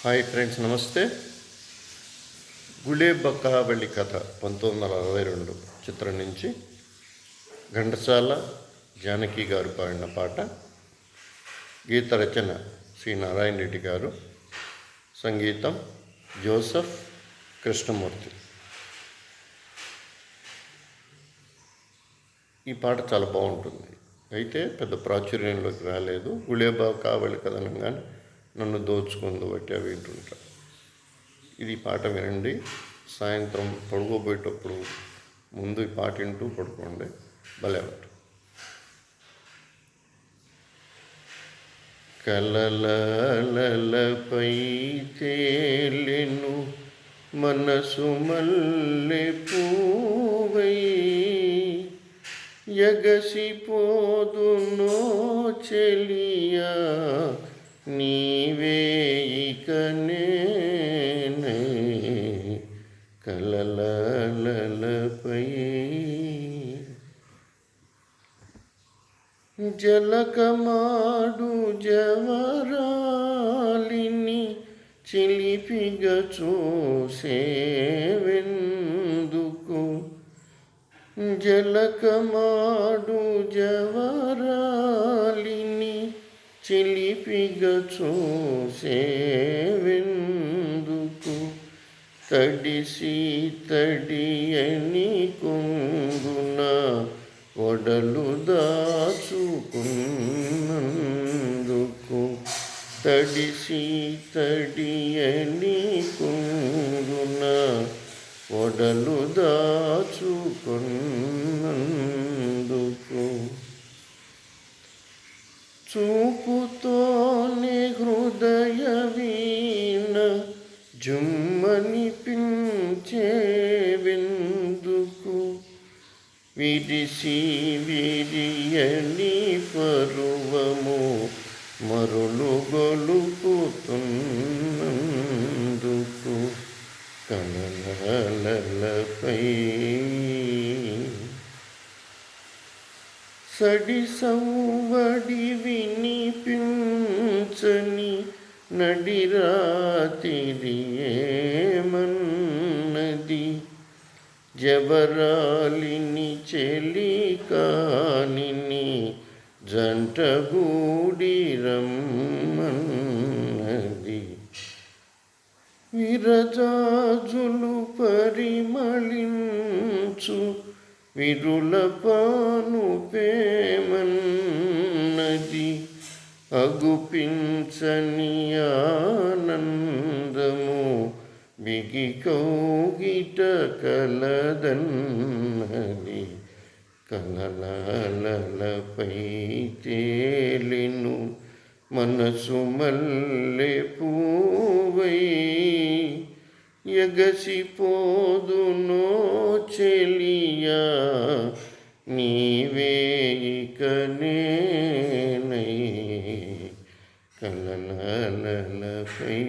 Hi friends, నమస్తే. గుళేబకావళి కథ 1962 చిత్రం నుంచి ఘంటసాల జానకి గారు పాడిన పాట. గీత రచన శ్రీ నారాయణ రెడ్డి గారు, సంగీతం జోసెఫ్ కృష్ణమూర్తి. ఈ పాట చాలా బాగుంటుంది, అయితే పెద్ద ప్రాచుర్యంలోకి రాలేదు. గుళేబకావళి కథ అనగానే నన్ను దోచుకుందు బట్టి అవి వింటుంటా. ఇది పాట వినండి. సాయంత్రం పడుకోబోయేటప్పుడు ముందు ఈ పాట వింటూ పడుకోండి, భలే ఉంటుంది. కలలపై తేలెను మనసు మల్లె పూవై, ఎగసిపోదునో చెలియా నీవే ఇక నేనే. కలలపై జలకమాడు జవరాలిని చిలిపిగా చూసేవెందుకు, జలకమాడు జవరాలిని చిలిపిగా చూసేవెందుకు, తడిసి తడియని కొంగున ఒడలు దాచుకున్నందుకు, తడిసి తడియని కొంగున ఒడలు దాచుకున్నందుకు, చూపుతోనే హృదయ వీణ జుమ్మనిపించేవెందుకు, విడిసి విరియని పరువము మరులు గొలుపుతున్నందుకు. కలలపై సడి సౌవడి వినిపించని నడిరాతిరి ఏమన్నది, జబరాలిని చెలికానిని జంటగూడి రమ్మన్నది, విరజాజులు పరిమళించు విరుల పానుపేమన్నది, అగుపించని ఆనందము బిగి కౌగిట కలదన్నది. కలలపై తేలెను మనసు మల్లె పూవై, ఎగసిపోదునో చెలియా నీవే ఇక నేనై. కలలపై